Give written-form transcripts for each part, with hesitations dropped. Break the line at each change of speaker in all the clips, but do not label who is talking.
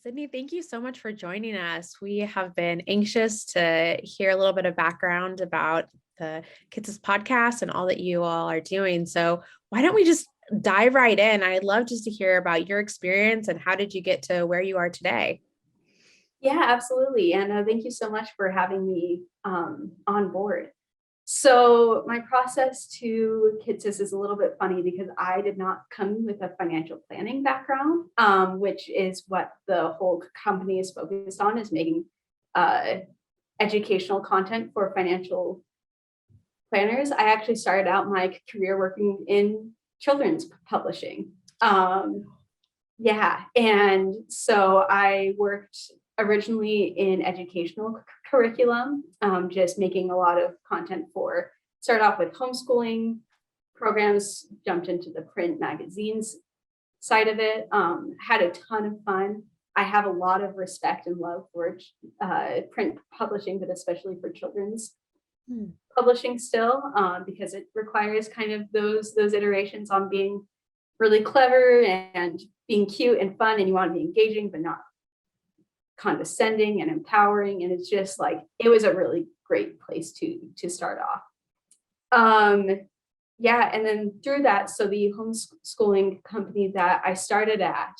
Sydney, thank you so much for joining us. We have been anxious to hear a little bit of background about the Kids podcast and all that you all are doing. So why don't we just dive right in? I'd love just to hear about your experience and how did you get to where you are today?
Yeah, absolutely. And thank you so much for having me on board. So my process to KidSys is a little bit funny because I did not come with a financial planning background, which is what the whole company is focused on, is making uh, educational content for financial planners. I actually started out my career working in children's publishing. Yeah, and so I worked originally in educational curriculum, just making a lot of content for, started off with homeschooling programs, jumped into the print magazines side of it, had a ton of fun. I have a lot of respect and love for print publishing, but especially for children's publishing still, because it requires kind of those iterations on being really clever and being cute and fun, and you want to be engaging but not condescending and empowering. And it's just like, it was a really great place to start off. Yeah, and then through that, so the homeschooling company that I started at,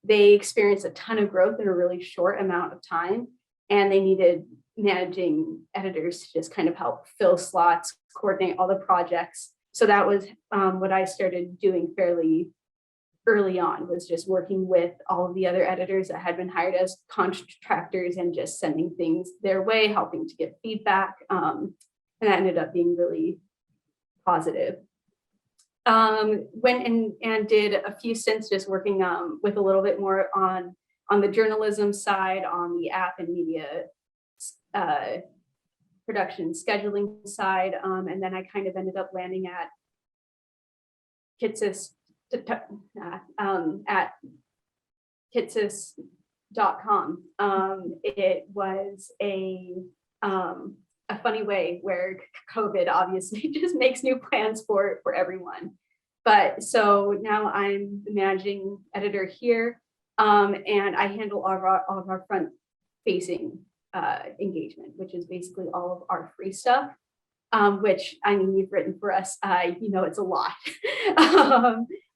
they experienced a ton of growth in a really short amount of time, and they needed managing editors to just kind of help fill slots, coordinate all the projects. So that was what I started doing fairly early on, was just working with all of the other editors that had been hired as contractors and just sending things their way, helping to get feedback. And that ended up being really positive. Went in and did a few stints just working with a little bit more on the journalism side, on the app and media production scheduling side. And then I kind of ended up landing at KidSys at KidSys.com. It was a funny way where COVID obviously just makes new plans for everyone. But so now I'm the managing editor here, and I handle all of our front facing engagement, which is basically all of our free stuff. Which, I mean, you've written for us, it's a lot.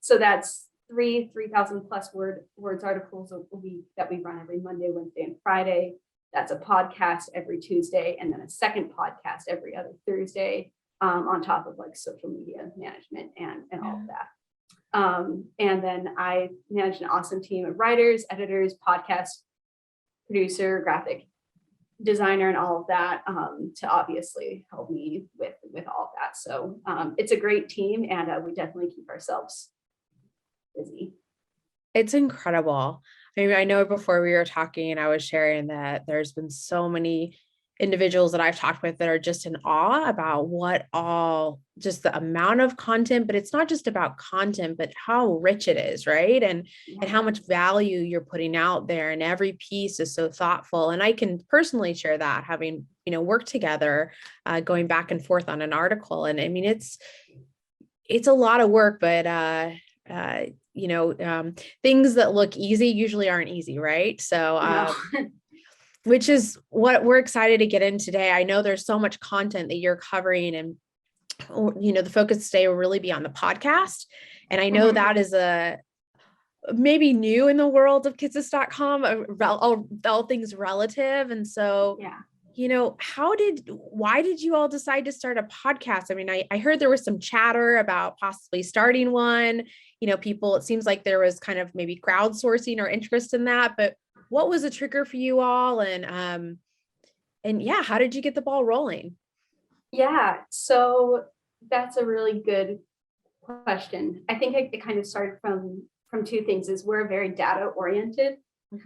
So that's 3,000 plus words articles a week that we run every Monday, Wednesday, and Friday. That's a podcast every Tuesday, and then a second podcast every other Thursday, on top of like social media management and all of that. And then I manage an awesome team of writers, editors, podcast producer, graphic designer, and all of that, to obviously help me with all of that. So it's a great team, and we definitely keep ourselves busy.
It's incredible. I mean, I know before we were talking and I was sharing that there's been so many individuals that I've talked with that are just in awe about what all, just the amount of content, but it's not just about content, but how rich it is, right? And how much value you're putting out there, and every piece is so thoughtful. And I can personally share that, having, worked together, going back and forth on an article. And I mean, it's a lot of work, but things that look easy usually aren't easy, right? So which is what we're excited to get in today. I know there's so much content that you're covering, and the focus today will really be on the podcast. And I know that is a maybe new in the world of kidsist.com, all things relative. And so,
yeah.
Why did you all decide to start a podcast? I mean, I heard there was some chatter about possibly starting one, it seems like there was kind of maybe crowdsourcing or interest in that, but what was a trigger for you all? And yeah, how did you get the ball rolling?
Yeah, so that's a really good question. I think it kind of started from two things. Is we're a very data oriented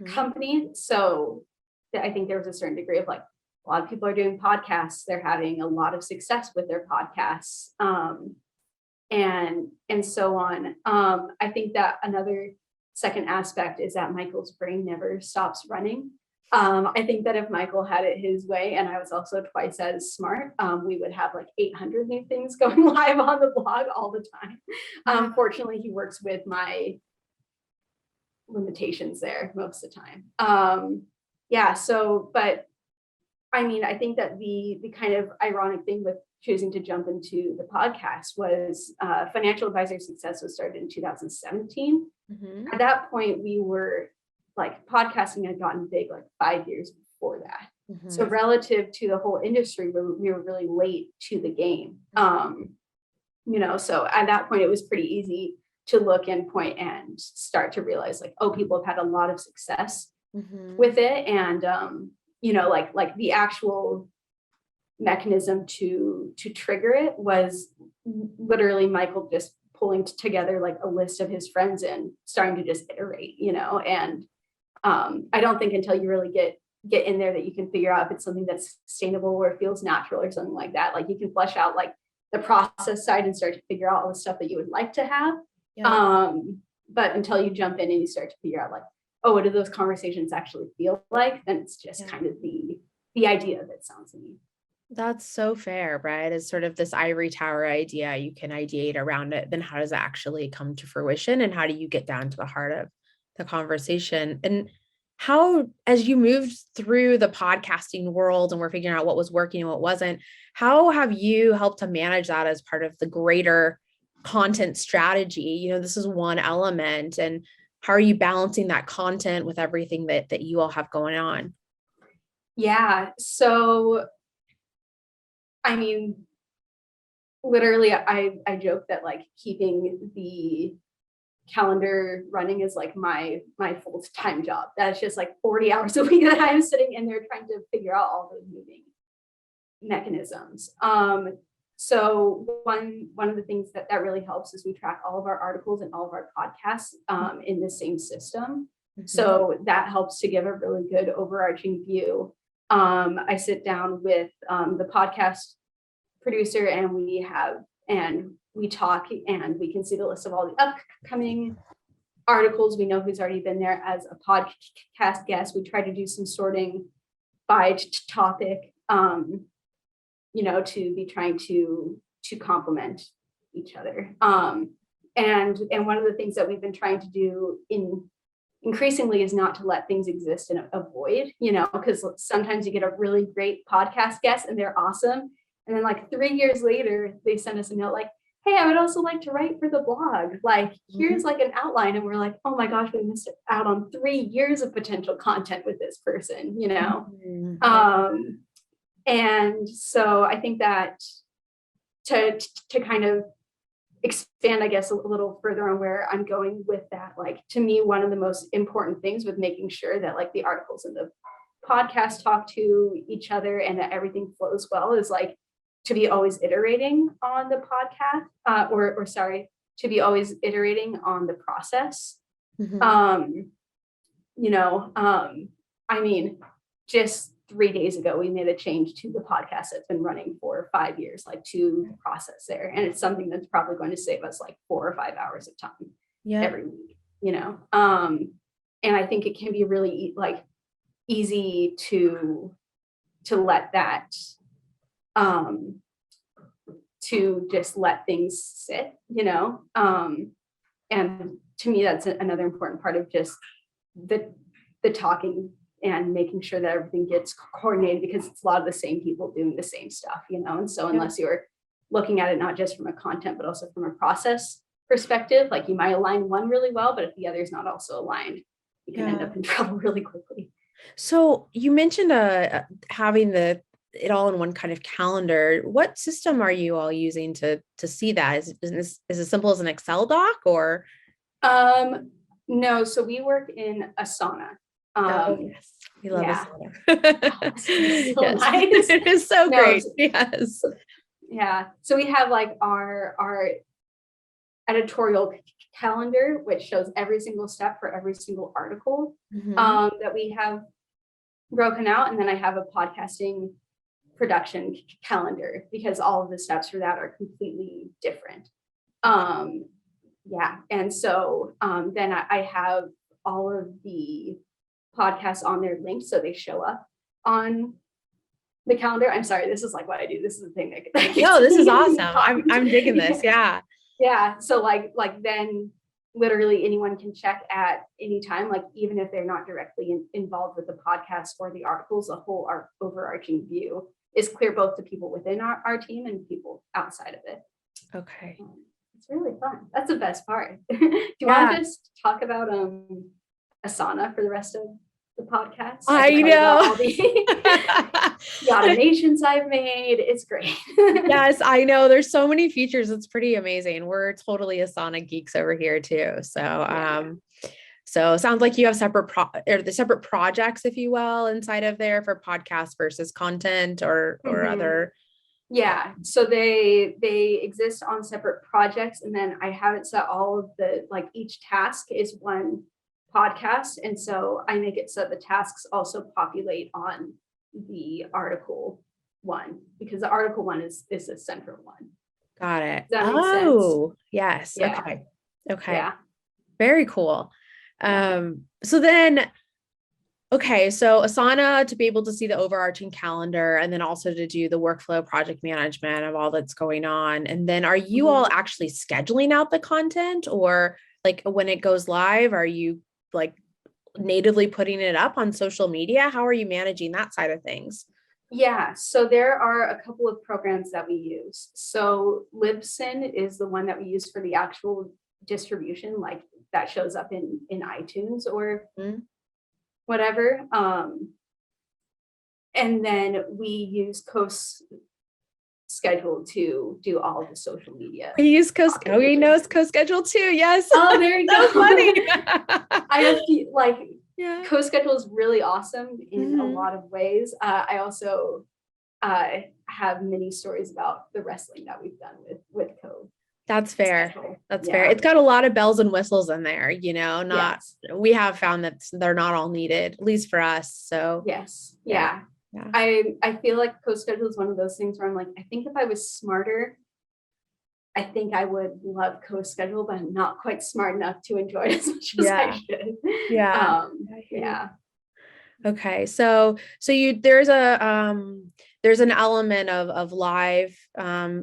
company, so I think there was a certain degree of like, a lot of people are doing podcasts, they're having a lot of success with their podcasts, and so on. I think that another second aspect is that Michael's brain never stops running. I think that if Michael had it his way, and I was also twice as smart, we would have like 800 new things going live on the blog all the time. Fortunately, he works with my limitations there most of the time. But I mean, I think that the kind of ironic thing with choosing to jump into the podcast was Financial Advisor Success was started in 2017.
Mm-hmm.
At that point, we were like podcasting had gotten big like 5 years before that.
Mm-hmm.
So relative to the whole industry, we were really late to the game. So at that point, it was pretty easy to look and point and start to realize like, oh, people have had a lot of success with it. And, like the actual mechanism to trigger it was literally Michael just pulling together like a list of his friends and starting to just iterate, and I don't think until you really get in there that you can figure out if it's something that's sustainable or feels natural or something like that. Like you can flesh out like the process side and start to figure out all the stuff that you would like to have. Yeah. But until you jump in and you start to figure out like, oh, what do those conversations actually feel like? Then it's just kind of the idea of it sounds neat.
That's so fair, right? It's sort of this ivory tower idea. You can ideate around it. Then how does it actually come to fruition? And how do you get down to the heart of the conversation? And how, as you moved through the podcasting world and we're figuring out what was working and what wasn't, how have you helped to manage that as part of the greater content strategy? This is one element. And how are you balancing that content with everything that you all have going on?
Yeah. So, I mean, literally, I joke that like keeping the calendar running is like my full-time job. That's just like 40 hours a week that I'm sitting in there trying to figure out all those moving mechanisms. So one of the things that really helps is we track all of our articles and all of our podcasts in the same system. Mm-hmm. So that helps to give a really good overarching view. I sit down with the podcast producer and we talk and we can see the list of all the upcoming articles. We know who's already been there as a podcast guest. We try to do some sorting by topic, to be trying to complement each other. And one of the things that we've been trying to do increasingly is not to let things exist in a void, because sometimes you get a really great podcast guest and they're awesome. And then like 3 years later, they send us a note like, hey, I would also like to write for the blog. Like, here's like an outline. And we're like, oh my gosh, we missed out on 3 years of potential content with this person, And so I think that to kind of expand, I guess, a little further on where I'm going with that, like, to me, one of the most important things with making sure that like the articles and the podcast talk to each other and that everything flows well is like to be always iterating on the podcast, to be always iterating on the process. Mm-hmm. I mean, just 3 days ago, we made a change to the podcast that's been running for 5 years, like to the process there. And it's something that's probably going to save us like 4 or 5 hours of time every week, and I think it can be really like easy to let that, to just let things sit, and to me, that's another important part of just the talking and making sure that everything gets coordinated, because it's a lot of the same people doing the same stuff, and so unless you're looking at it not just from a content but also from a process perspective, like you might align one really well, but if the other is not also aligned, you can end up in trouble really quickly.
So you mentioned having it all in one kind of calendar. What system are you all using to see that? Is it as simple as an Excel doc or?
No, so we work in Asana.
Yes, we love
Asana.
So yes. Nice. It is so great. Yes.
Yeah. So we have like our editorial calendar, which shows every single step for every single article that we have broken out. And then I have a podcasting production calendar because all of the steps for that are completely different. And so then I have all of the podcasts on their links, so they show up on the calendar. I'm sorry, this is like what I do. This is the thing that
no, this is awesome. I'm digging this. Yeah.
Yeah. So like then literally anyone can check at any time, like even if they're not directly involved with the podcast or the articles, the whole overarching view is clear both to people within our team and people outside of it.
Okay.
It's really fun. That's the best part. Do you want to just talk about Asana for the rest of the podcast?
I
can
know.
all the automations I've made. It's great.
Yes, I know. There's so many features. It's pretty amazing. We're totally Asana geeks over here too. So, so it sounds like you have separate projects, if you will, inside of there for podcast versus content or other.
Yeah, so they exist on separate projects, and then I haven't set all of the, like, each task is one podcast, and so I make it so the tasks also populate on the article one, because the article one is a central one.
Got it.
Does that make sense?
Oh, yes.
Yeah.
Okay. Okay.
Yeah.
Very cool. So then, okay, so Asana to be able to see the overarching calendar and then also to do the workflow project management of all that's going on. And then are you all actually scheduling out the content, or like when it goes live, are you like natively putting it up on social media? How are you managing that side of things?
Yeah, so there are a couple of programs that we use. So Libsyn is the one that we use for the actual distribution, like that shows up in iTunes or whatever. And then we use CoSchedule to do all of the social media.
We use CoSchedule. Oh, he knows CoSchedule too. Yes.
Oh, there you go.
Funny.
I have like
Yeah.
CoSchedule is really awesome in a lot of ways. I also have many stories about the wrestling that we've done with Co.
That's fair. That's fair. It's got a lot of bells and whistles in there, you know, we have found that they're not all needed, at least for us. So
yes. Yeah. I feel like CoSchedule is one of those things where I'm like, I think if I was smarter, I think I would love CoSchedule, but I'm not quite smart enough to enjoy it as much as I should. Yeah.
Okay. So there's an element of live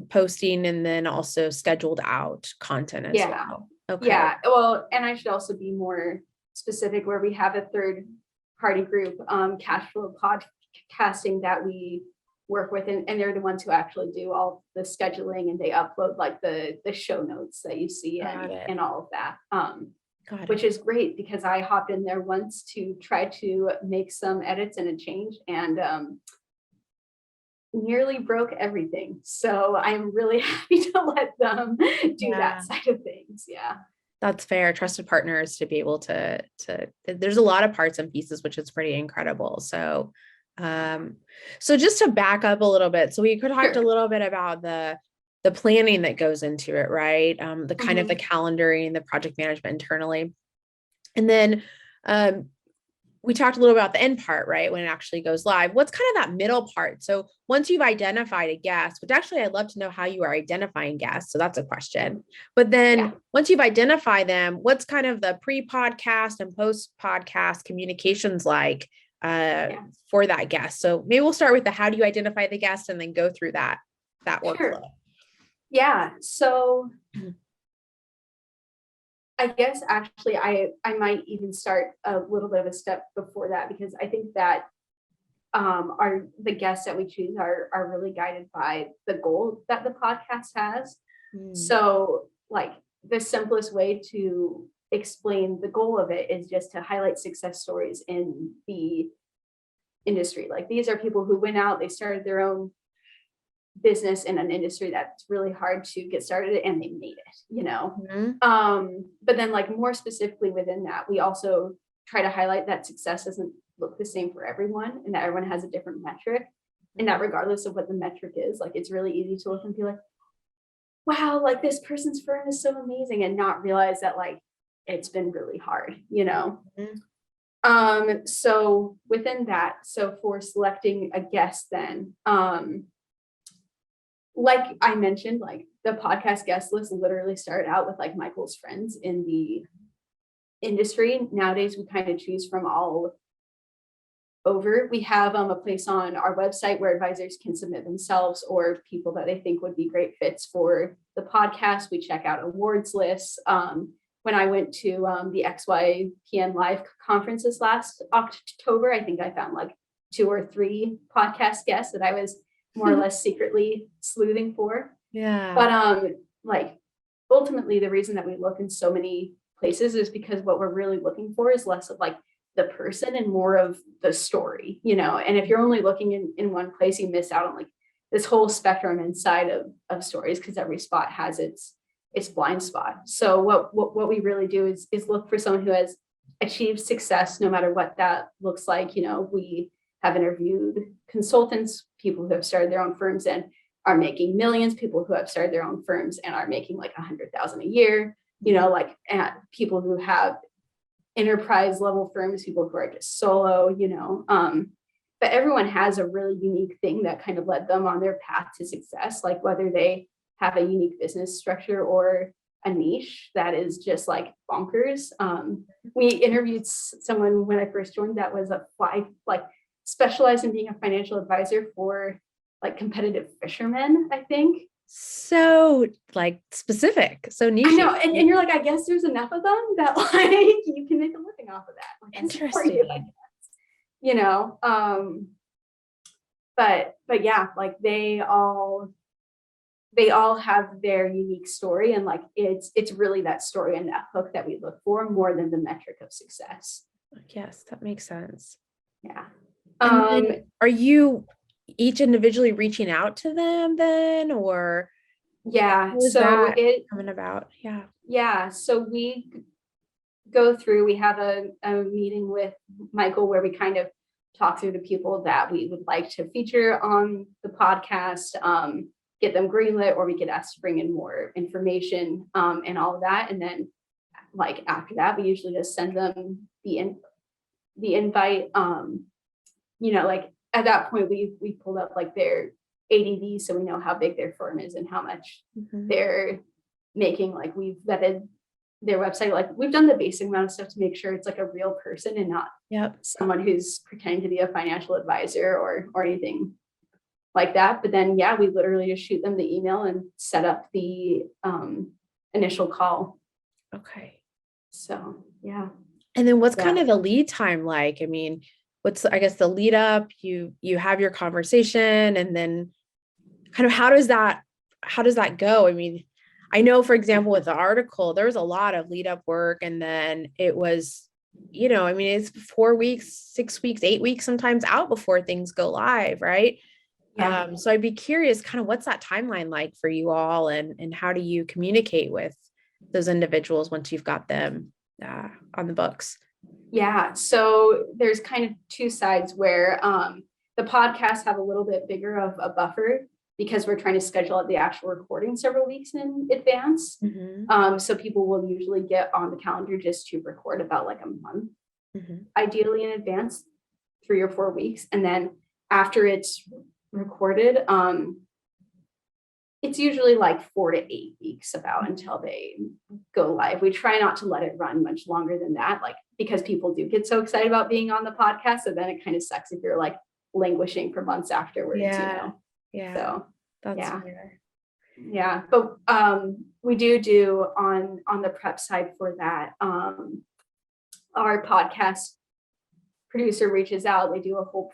posting and then also scheduled out content as well. Okay.
Yeah. Well, and I should also be more specific where we have a third party group, Cash Flow Podcasting, that we work with, and they're the ones who actually do all the scheduling, and they upload like the show notes that you see and all of that. Which is great because I hopped in there once to try to make some edits and a change, and nearly broke everything. So I'm really happy to let them do that side of things. Yeah.
That's fair. Trusted partners to be able to, there's a lot of parts and pieces, which is pretty incredible. So, so just to back up a little bit, so we could talk a little bit about the planning that goes into it, right? The kind of the calendaring, the project management internally. And then, we talked a little about the end part, right? When it actually goes live, what's kind of that middle part? So once you've identified a guest, which actually I'd love to know how you are identifying guests. So that's a question. But then once you've identified them, what's kind of the pre-podcast and post-podcast communications like for that guest? So maybe we'll start with how do you identify the guest and then go through that workflow.
Sure. Yeah. So I guess actually I might even start a little bit of a step before that, because I think that the guests that we choose are really guided by the goal that the podcast has. So like the simplest way to explain the goal of it is just to highlight success stories in the industry. Like these are people who went out, they started their own business in an industry that's really hard to get started, and they made it, you know. But then like more specifically within that, we also try to highlight that success doesn't look the same for everyone, and that everyone has a different metric, and that regardless of what the metric is, like it's really easy to look and be like, wow, like this person's firm is so amazing, and not realize that like it's been really hard, you know. So within that, so for selecting a guest then, like I mentioned, like the podcast guest list literally started out with like my close friends in the industry. Nowadays, we kind of choose from all over. We have a place on our website where advisors can submit themselves or people that they think would be great fits for the podcast. We check out awards lists. when I went to the XYPN Live conferences last October, I think I found like 2 or 3 podcast guests that I was more or less secretly sleuthing for.
Yeah.
But like ultimately the reason that we look in so many places is because what we're really looking for is less of like the person and more of the story, and if you're only looking in one place, you miss out on like this whole spectrum inside of stories, because every spot has its blind spot. So what we really do is look for someone who has achieved success, no matter what that looks like. We have interviewed consultants, people who have started their own firms and are making millions, people who have started their own firms and are making like 100,000 a year, like people who have enterprise level firms, people who are just solo, but everyone has a really unique thing that kind of led them on their path to success, like whether they have a unique business structure or a niche that is just like bonkers. We interviewed someone when I first joined that was like specialized in being a financial advisor for like competitive fishermen, I think.
So like specific, so niche.
I know, and you're like, I guess there's enough of them that like you can make a living off of that. Like,
interesting.
But yeah, like they all have their unique story, and like it's really that story and that hook that we look for more than the metric of success.
Yes, that makes sense.
Yeah.
Are you each individually reaching out to them then, or
yeah,
how is
so
that
it
coming about?
yeah, so we go through, we have a meeting with Michael where we kind of talk through the people that we would like to feature on the podcast, get them greenlit, or we get asked to bring in more information, and all of that. And then like after that, we usually just send them the invite. Like at that point we pulled up like their ADV, so we know how big their firm is and how much they're making. Like we've vetted their website, like we've done the basic amount of stuff to make sure it's like a real person and not someone who's pretending to be a financial advisor or anything like that. But then we literally just shoot them the email and set up the initial call.
Okay.
So yeah.
And then what's kind of the lead time like? I mean, what's, I guess, the lead up? You have your conversation, and then kind of how does that go? I mean, I know, for example, with the article, there was a lot of lead up work, and then it was, I mean, it's 4 weeks, 6 weeks, 8 weeks, sometimes out before things go live, right?
Yeah.
So I'd be curious, kind of what's that timeline like for you all, and how do you communicate with those individuals once you've got them on the books?
Yeah, so there's kind of 2 sides where the podcasts have a little bit bigger of a buffer because we're trying to schedule out the actual recording several weeks in advance. So people will usually get on the calendar just to record about like a month, ideally in advance, 3 or 4 weeks. And then after it's recorded, it's usually like 4 to 8 weeks about until they go live. We try not to let it run much longer than that, like because people do get so excited about being on the podcast. So then it kind of sucks if you're like languishing for months afterwards,
Yeah.
So
that's fair.
Yeah. But we do on the prep side for that. Our podcast producer reaches out, they do a whole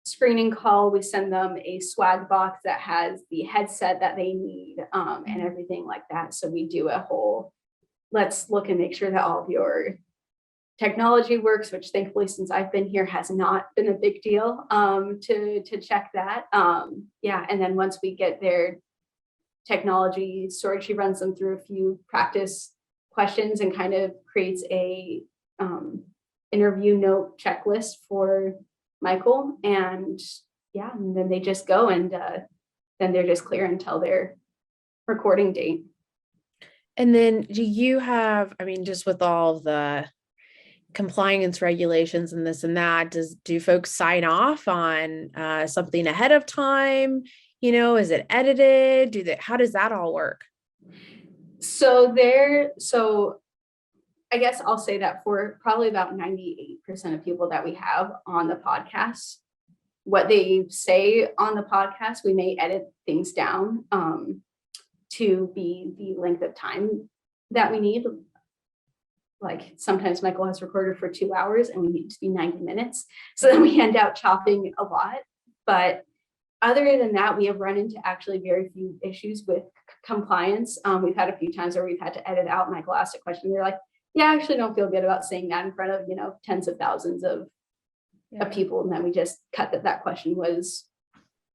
screening call. We send them a swag box that has the headset that they need, and everything like that. So we do a whole, let's look and make sure that all of your technology works, which thankfully since I've been here has not been a big deal, to check that. And then once we get their technology sorted, she runs them through a few practice questions and kind of creates a interview note checklist for Michael, and then they just go, and then they're just clear until their recording date.
And then do you have, I mean, just with all the compliance regulations and this and that, do folks sign off on something ahead of time? Is it edited? How does that all work?
So I guess I'll say that for probably about 98% of people that we have on the podcast, what they say on the podcast, we may edit things down to be the length of time that we need, like sometimes Michael has recorded for 2 hours and we need to be 90 minutes. So then we end up chopping a lot. But other than that, we have run into actually very few issues with compliance. We've had a few times where we've had to edit out. Michael asked a question. They're like, yeah, I actually don't feel good about saying that in front of, tens of thousands of people. And then we just cut that question was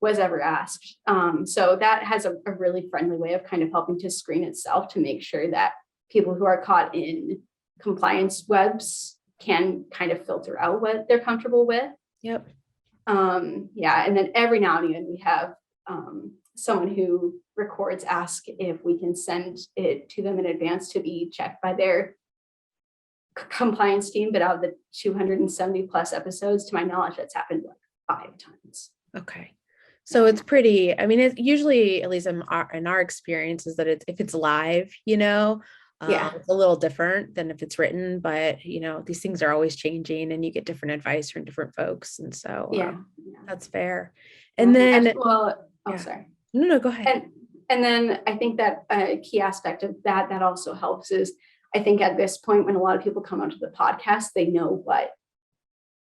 ever asked. So that has a really friendly way of kind of helping to screen itself to make sure that people who are caught in compliance webs can kind of filter out what they're comfortable with.
Yep.
Yeah. And then every now and then we have someone who records ask if we can send it to them in advance to be checked by their compliance team. But out of the 270 plus episodes, to my knowledge, that's happened like 5 times.
Okay. So it's pretty, I mean, it's usually, at least in our experience, is that if it's live, it's a little different than if it's written, but these things are always changing and you get different advice from different folks. And so that's fair. And then,
sorry.
No, go ahead.
And then I think that a key aspect of that also helps is, I think at this point, when a lot of people come onto the podcast, they know what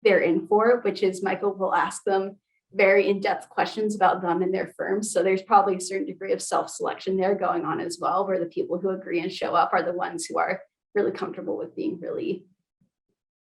they're in for, which is Michael will ask them very in-depth questions about them and their firms. So there's probably a certain degree of self-selection there going on as well, where the people who agree and show up are the ones who are really comfortable with being really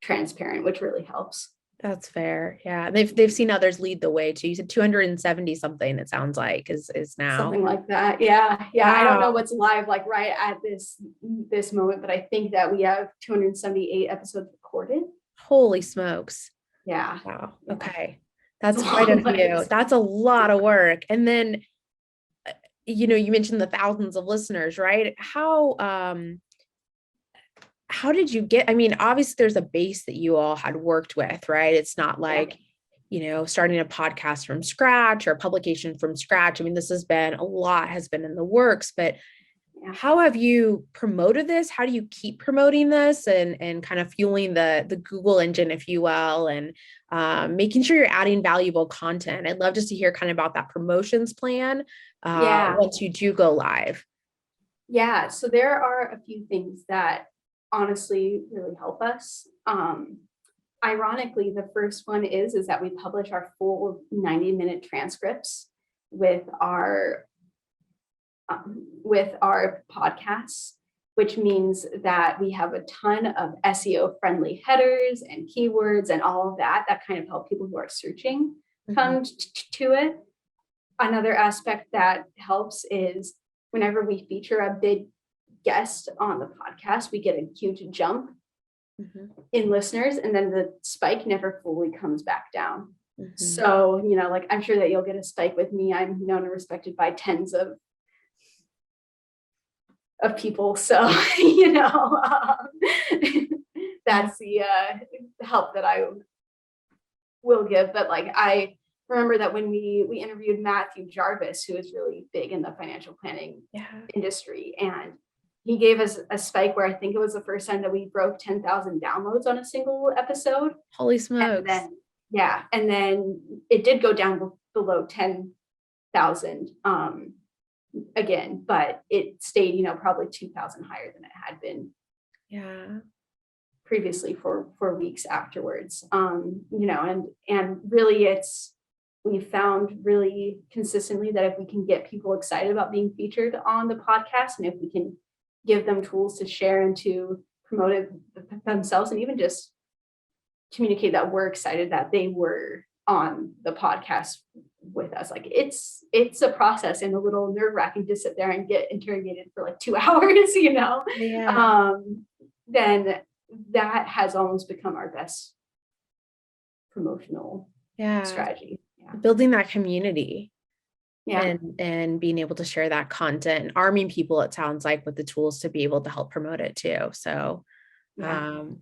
transparent, which really helps.
That's fair. Yeah. They've seen others lead the way too. You said 270 something, it sounds like is now.
Something like that. Yeah. Yeah.
Wow.
I don't know what's live like right at this moment, but I think that we have 278 episodes recorded.
Holy smokes.
Yeah.
Wow. Okay. That's quite a few. That's a lot of work. And then, you mentioned the thousands of listeners, right? How did you get, I mean, obviously there's a base that you all had worked with, right? It's not like, starting a podcast from scratch or a publication from scratch. I mean, a lot has been in the works, but how have you promoted this? How do you keep promoting this and kind of fueling the Google engine, if you will, and making sure you're adding valuable content? I'd love just to hear kind of about that promotions plan once you do go live.
Yeah, so there are a few things that honestly really help us. Ironically, the first one is that we publish our full 90-minute transcripts with our podcasts, which means that we have a ton of SEO friendly headers and keywords and all of that kind of help people who are searching come to it. Another aspect that helps is whenever we feature a big guest on the podcast, we get a huge jump in listeners, and then the spike never fully comes back down. So, like I'm sure that you'll get a spike with me. I'm known and respected by tens of people. So, that's the help that I will give. But like, I remember that when we interviewed Matthew Jarvis, who is really big in the financial planning industry, and he gave us a spike where I think it was the first time that we broke 10,000 downloads on a single episode.
Holy smokes.
And then it did go down below 10,000 again, but it stayed, probably 2,000 higher than it had been previously for weeks afterwards. And really we found really consistently that if we can get people excited about being featured on the podcast, and if we can give them tools to share and to promote it themselves, and even just communicate that we're excited that they were on the podcast with us. Like it's a process and a little nerve-wracking to sit there and get interrogated for like 2 hours, then that has almost become our best promotional strategy.
Building that community. And being able to share that content and arming people, it sounds like, with the tools to be able to help promote it too. So and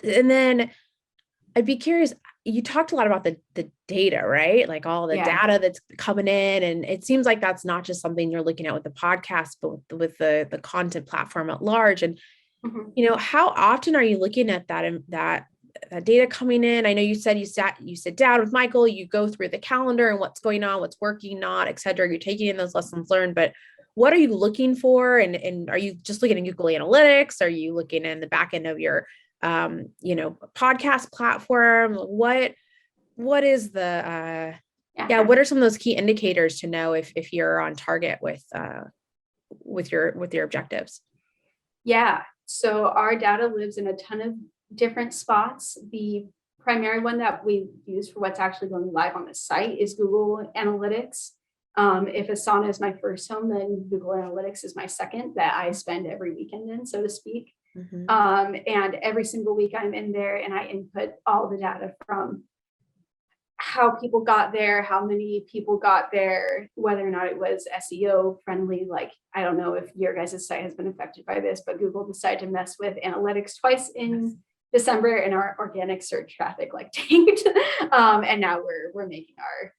then I'd be curious, you talked a lot about the data, right? Like all the data that's coming in, and it seems like that's not just something you're looking at with the podcast, but with the content platform at large. And how often are you looking at that data coming in? I know you said you sit down with Michael, you go through the calendar and what's going on, what's working, not, et cetera. You're taking in those lessons learned, but what are you looking for? And are you just looking at Google Analytics? Are you looking in the back end of your, podcast platform? What is the, yeah,
Yeah.
what are some of those key indicators to know if you're on target with your objectives?
Yeah. So our data lives in a ton of different spots. The primary one that we use for what's actually going live on the site is Google Analytics. If Asana is my first home, then Google Analytics is my second, that I spend every weekend in, so to speak.
Mm-hmm.
And every single week I'm in there and I input all the data from how people got there, how many people got there, whether or not it was SEO friendly. Like, I don't know if your guys' site has been affected by this, but Google decided to mess with analytics twice in December, and our organic search traffic like tanked. And now we're making our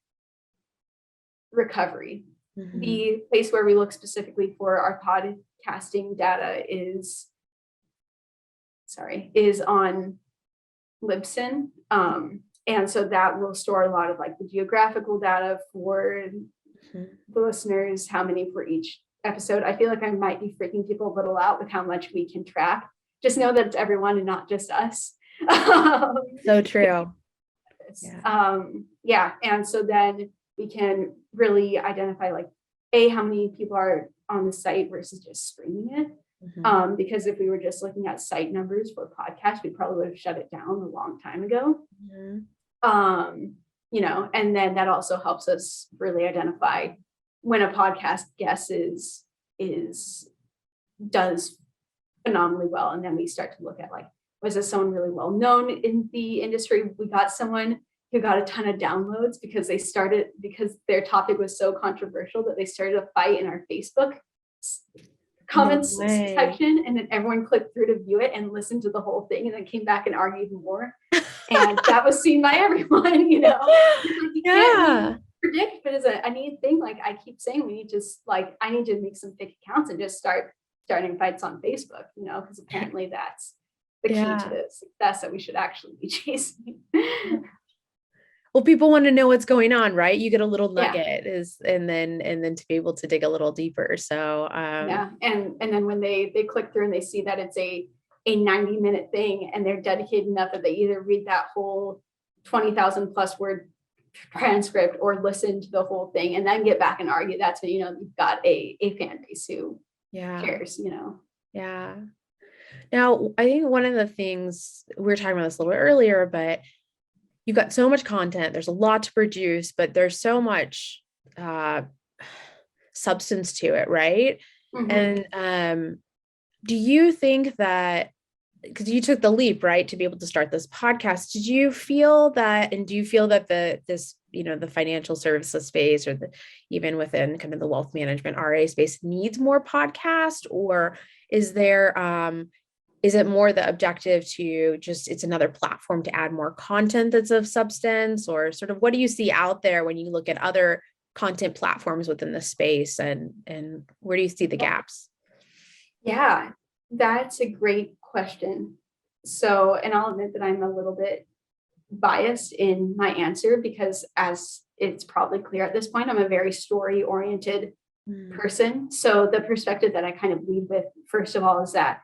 recovery.
Mm-hmm.
The place where we look specifically for our podcasting data is on Libsyn. And so that will store a lot of like the geographical data for the listeners, how many for each episode. I feel like I might be freaking people a little out with how much we can track. Just know that it's everyone and not just us.
So true.
Yeah. And so then we can really identify like, how many people are on the site versus just streaming it.
Mm-hmm.
Because if we were just looking at site numbers for podcasts, we probably would have shut it down a long time ago.
Mm-hmm.
And then that also helps us really identify when a podcast guest does phenomenally well. And then we start to look at like, was this someone really well known in the industry? We got someone who got a ton of downloads because their topic was so controversial that they started a fight in our Facebook comments section, and then everyone clicked through to view it and listened to the whole thing and then came back and argued more. And that was seen by everyone, you can't predict, but as a neat thing, like I keep saying, we need to I need to make some fake accounts and just starting fights on Facebook, because apparently that's the key to success that we should actually be chasing.
Well, people want to know what's going on, right? You get a little nugget and then to be able to dig a little deeper. So
and then when they click through and they see that it's a 90-minute thing and they're dedicated enough that they either read that whole 20,000 plus word transcript or listen to the whole thing and then get back and argue, that's when you've got a fan base who cares.
Yeah. Now, I think one of the things we were talking about this a little bit earlier, but you've got so much content, there's a lot to produce, but there's so much substance to it, right? Mm-hmm. And do you think that, because you took the leap, right, to be able to start this podcast, do you feel that the financial services space or even within kind of the wealth management RA space needs more podcast, or is it more the objective to just, it's another platform to add more content that's of substance, or sort of what do you see out there when you look at other content platforms within the space, and where do you see the gaps?
Yeah, that's a great question. So, and I'll admit that I'm a little bit biased in my answer because, as it's probably clear at this point, I'm a very story-oriented person. So the perspective that I kind of lead with, first of all, is that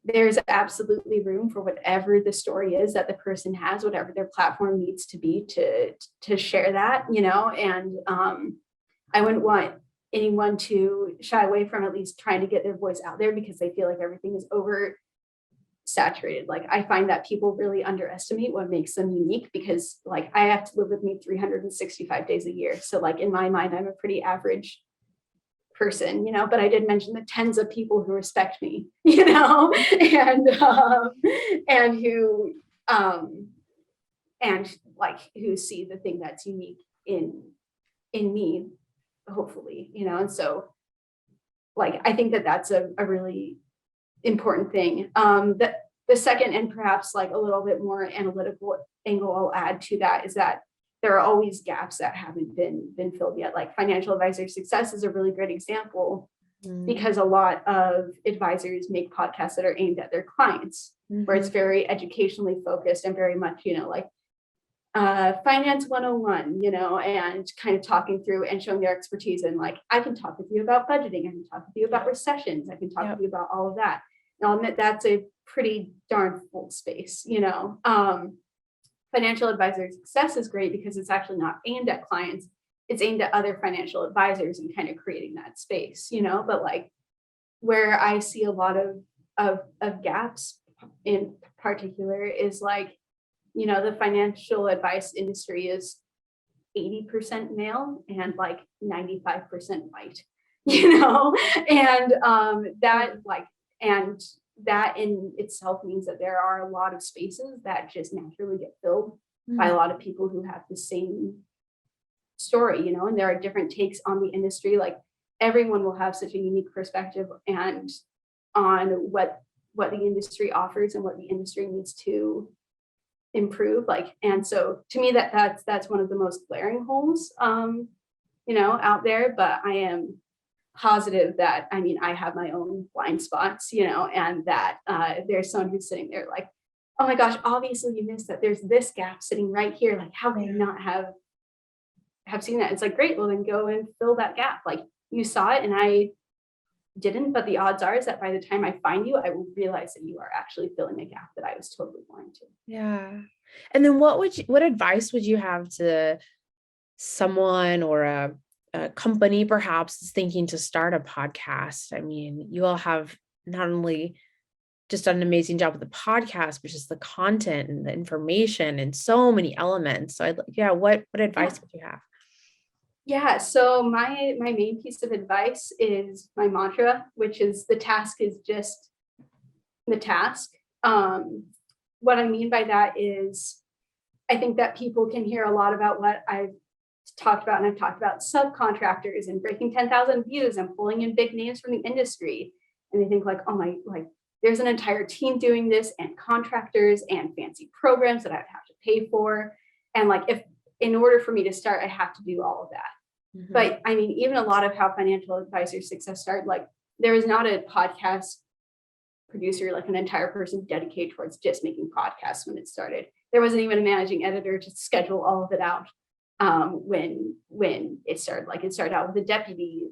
there's absolutely room for whatever the story is that the person has, whatever their platform needs to be to share that, and I wouldn't want anyone to shy away from at least trying to get their voice out there because they feel like everything is over saturated. Like, I find that people really underestimate what makes them unique because like I have to live with me 365 days a year. So like in my mind, I'm a pretty average person, but I did mention the tens of people who respect me, and who who see the thing that's unique in me, hopefully, and so like I think that that's a really important thing. That the second and perhaps like a little bit more analytical angle I'll add to that is that there are always gaps that haven't been filled yet. Like financial advisor success is a really great example because a lot of advisors make podcasts that are aimed at their clients, where it's very educationally focused and very much, like finance 101, and kind of talking through and showing their expertise. And like, I can talk with you about budgeting. I can talk with you about recessions. I can talk with
Yep.
you about all of that. And I'll admit that's a pretty darn full space. Financial advisor success is great because it's actually not aimed at clients. It's aimed at other financial advisors and kind of creating that space, but like where I see a lot of gaps in particular is like, the financial advice industry is 80% male and like 95% white, and that in itself means that there are a lot of spaces that just naturally get filled by a lot of people who have the same story, and there are different takes on the industry. Like everyone will have such a unique perspective and on what the industry offers and what the industry needs to improve. Like, and so to me that's one of the most glaring holes out there. But I am positive that I have my own blind spots, and that there's someone who's sitting there like, oh my gosh, obviously you missed that there's this gap sitting right here. Like, how can you not have seen that? It's like, great, well then go and fill that gap. Like you saw it and I didn't, but the odds are is that by the time I find you, I will realize that you are actually filling a gap that I was totally blind to.
Yeah. And then what advice would you have to someone or a company perhaps is thinking to start a podcast? I mean, you all have not only just done an amazing job with the podcast, but just the content and the information and so many elements. So what advice would you have?
Yeah, so my main piece of advice is my mantra, which is the task is just the task. What I mean by that is I think that people can hear a lot about what I've talked about, and I've talked about subcontractors and breaking 10,000 views and pulling in big names from the industry. And they think like, oh my, like there's an entire team doing this and contractors and fancy programs that I would have to pay for. And like, if in order for me to start, I have to do all of that.
Mhm.
But even a lot of how financial advisor success started, like there is not a podcast producer, like an entire person dedicated towards just making podcasts when it started. There wasn't even a managing editor to schedule all of it out when it started. Like it started out with a deputy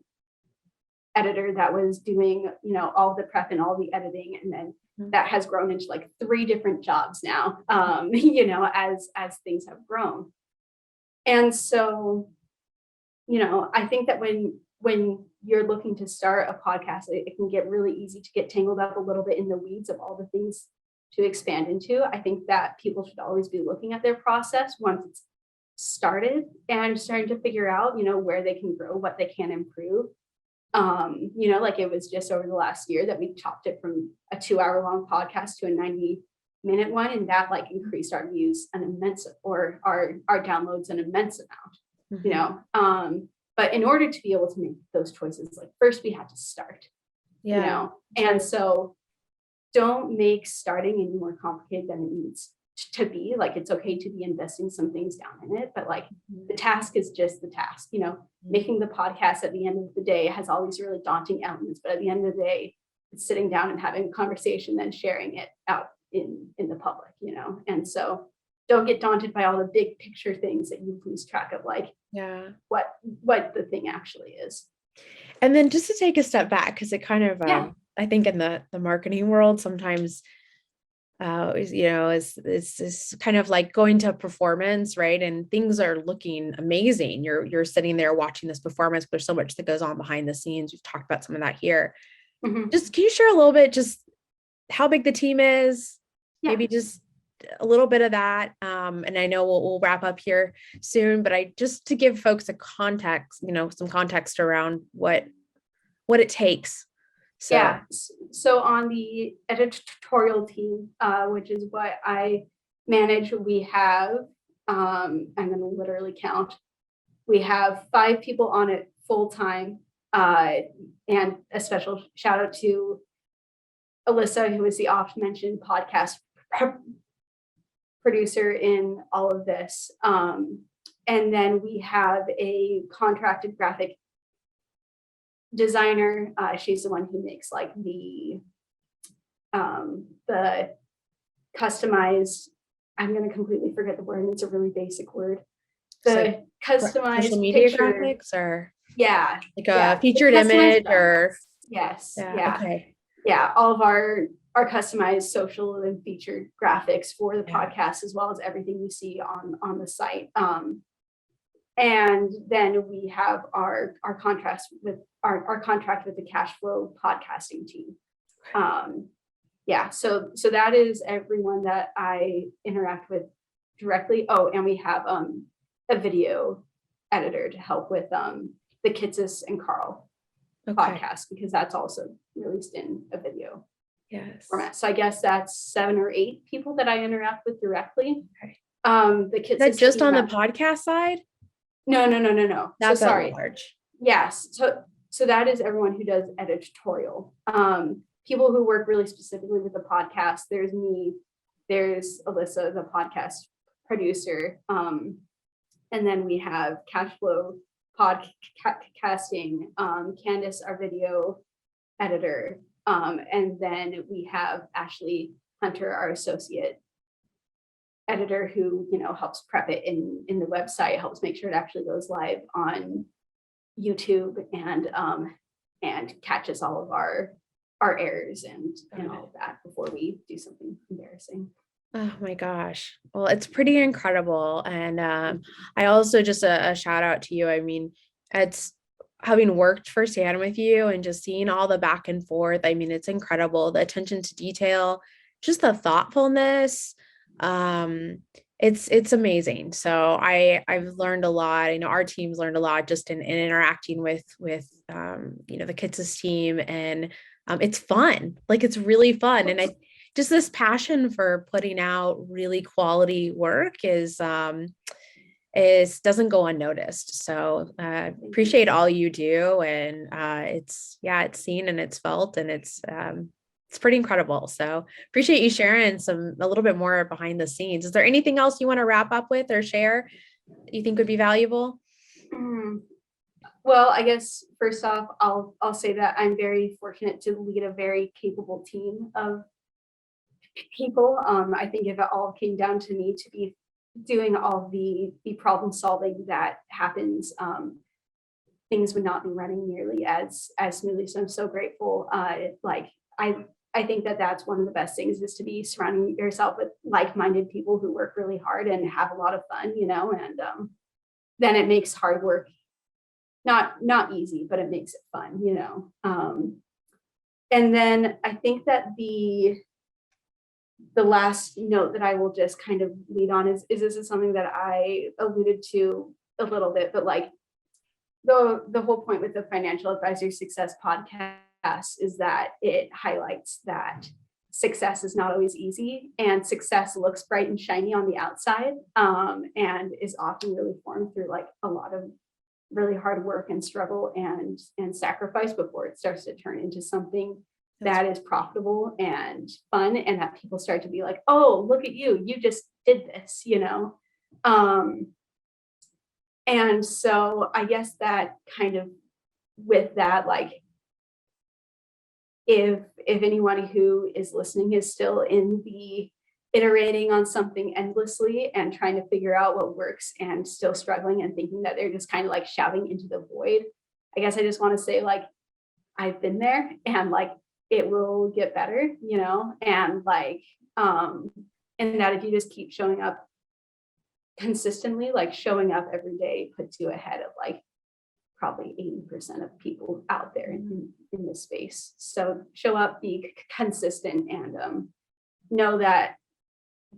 editor that was doing, all the prep and all the editing. And then that has grown into like 3 different jobs now, as things have grown. And so, I think that when you're looking to start a podcast, it can get really easy to get tangled up a little bit in the weeds of all the things to expand into. I think that people should always be looking at their process once it's started and starting to figure out, where they can grow, what they can improve. Like it was just over the last year that we chopped it from a 2-hour long podcast to a 90-minute one. And that like increased our views an immense, or our downloads an immense amount, but in order to be able to make those choices, like first we had to start, and so don't make starting any more complicated than it needs to be. Like it's okay to be investing some things down in it, but like the task is just the task. Making the podcast at the end of the day has all these really daunting elements, but at the end of the day, it's sitting down and having a conversation, then sharing it out in the public, and so don't get daunted by all the big picture things that you lose track of, like what the thing actually is.
And then just to take a step back, because it kind of, I think in the marketing world, sometimes, is kind of like going to a performance, right? And things are looking amazing. You're sitting there watching this performance, but there's so much that goes on behind the scenes. We've talked about some of that here. Just, can you share a little bit, just how big the team is? Maybe just a little bit of that. And I know we'll wrap up here soon, but just to give folks a context, some context around what it takes.
So on the editorial team, which is what I manage, we have, I'm going to literally count. We have 5 people on it full time, and a special shout out to Alyssa, who is the oft mentioned podcast producer in all of this. And then we have a contracted graphic designer. She's the one who makes like the customized I'm going to completely forget the word. It's a really basic word.
It's like
The
social
customized
media
picture.
graphics or
Yeah.
like
Yeah.
a
The
featured
customized
image or
graphics. Yes.
yeah.
Yeah.
Okay.
Yeah. All of our customized social and featured graphics for the
Yeah.
podcast, as well as everything you see on the site. And then we have our contrast with our contract with the cash flow podcasting team. Yeah, so that is everyone that I interact with directly. Oh, and we have a video editor to help with the Kitsis and Carl
Okay.
podcast, because that's also released in a video
Yes.
format. So I guess that's 7 or 8 people that I interact with directly.
Okay.
The Kitsis
Is that just
team
on the podcast side?
No. So
That's at
sorry.
large.
Yes. So that is everyone who does editorial. People who work really specifically with the podcast. There's me, there's Alyssa, the podcast producer. And then we have Cashflow podcasting, Candace, our video editor. And then we have Ashley Hunter, our associate editor, who, helps prep it in the website, helps make sure it actually goes live on YouTube, and catches all of our errors and all of that before we do something embarrassing.
Oh my gosh. Well, it's pretty incredible. And I also just a shout out to you. I mean, it's having worked firsthand with you and just seeing all the back and forth. I mean, it's incredible. The attention to detail, just the thoughtfulness. It's amazing. So I've learned a lot. I know our team's learned a lot just in interacting with the Kids' team, and it's fun. Like it's really fun. And I just this passion for putting out really quality work is doesn't go unnoticed. So appreciate all you do, and it's seen and it's felt, and it's pretty incredible. So appreciate you sharing a little bit more behind the scenes. Is there anything else you want to wrap up with or share that you think would be valuable?
Well, I guess first off, I'll say that I'm very fortunate to lead a very capable team of people. I think if it all came down to me to be doing all the problem solving that happens, things would not be running nearly as smoothly. So I'm so grateful. I think that that's one of the best things, is to be surrounding yourself with like-minded people who work really hard and have a lot of fun, and then it makes hard work not easy, but it makes it fun, and then I think that the last note that I will just kind of lead on is this is something that I alluded to a little bit, but like the whole point with the Financial Advisor Success podcast is that it highlights that success is not always easy, and success looks bright and shiny on the outside, and is often really formed through like a lot of really hard work and struggle and sacrifice before it starts to turn into something that is profitable and fun, and that people start to be like, oh, look at you just did this, and so I guess that kind of with that, like, if anyone who is listening is still in the iterating on something endlessly and trying to figure out what works and still struggling and thinking that they're just kind of like shouting into the void, I guess I just want to say, like, I've been there, and like it will get better, and like and that if you just keep showing up consistently, like showing up every day puts you ahead of like probably 80% of people out there in this space. So show up, be consistent, and know that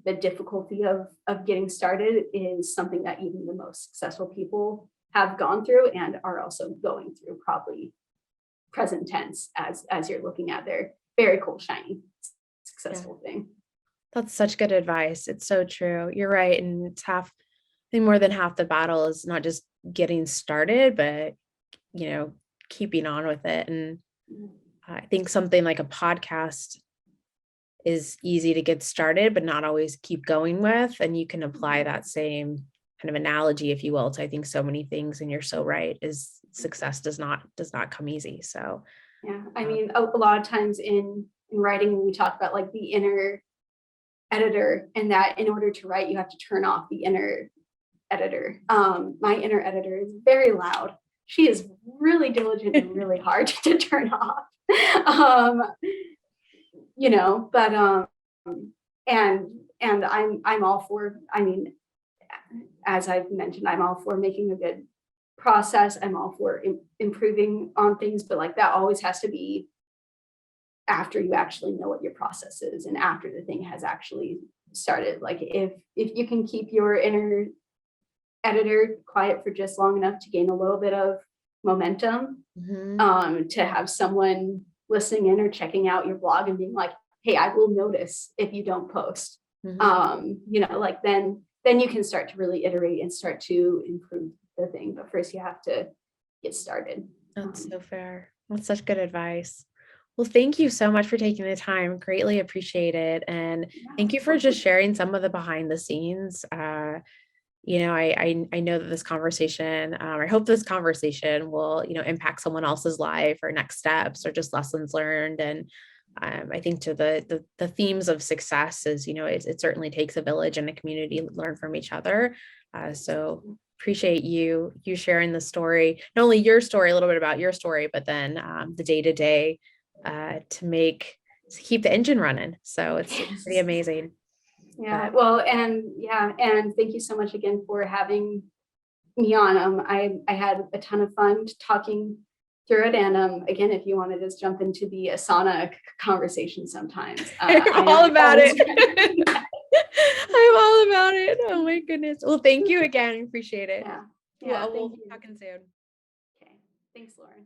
the difficulty of getting started is something that even the most successful people have gone through and are also going through, probably present tense, as you're looking at their very cool, shiny, successful thing.
That's such good advice. It's so true. You're right. And it's I think more than half the battle is not just getting started, but, keeping on with it. And I think something like a podcast is easy to get started, but not always keep going with. And you can apply that same kind of analogy, if you will, to I think so many things. And you're so right, is success does not come easy. So
yeah, I mean, a lot of times in writing, we talk about like the inner editor, and that in order to write, you have to turn off the inner editor. My inner editor is very loud. She is really diligent and really hard to turn off. um, but and I'm all for, I mean, as I've mentioned, I'm all for making a good process. I'm all for improving on things, but like that always has to be after you actually know what your process is and after the thing has actually started. Like if you can keep your inner editor quiet for just long enough to gain a little bit of momentum, to have someone listening in or checking out your blog and being like, hey, I will notice if you don't post. Like then you can start to really iterate and start to improve the thing. But first you have to get started.
That's so fair. That's such good advice. Well, thank you so much for taking the time. Greatly appreciate it. And thank you for just sharing some of the behind the scenes. I know that this conversation, I hope this conversation will, impact someone else's life or next steps or just lessons learned. And I think to the themes of success is, it certainly takes a village and a community to learn from each other. So appreciate you sharing the story, not only your story, a little bit about your story, but then the day to day to keep the engine running. So it's pretty amazing.
Yeah, well, and thank you so much again for having me on. I had a ton of fun talking through it, and again, if you want to just jump into the Asana conversation sometimes,
I'm all about it. I'm all about it. Oh my goodness. Well, thank you again. Appreciate it.
Yeah.
We'll be talking soon.
Okay. Thanks, Lauren.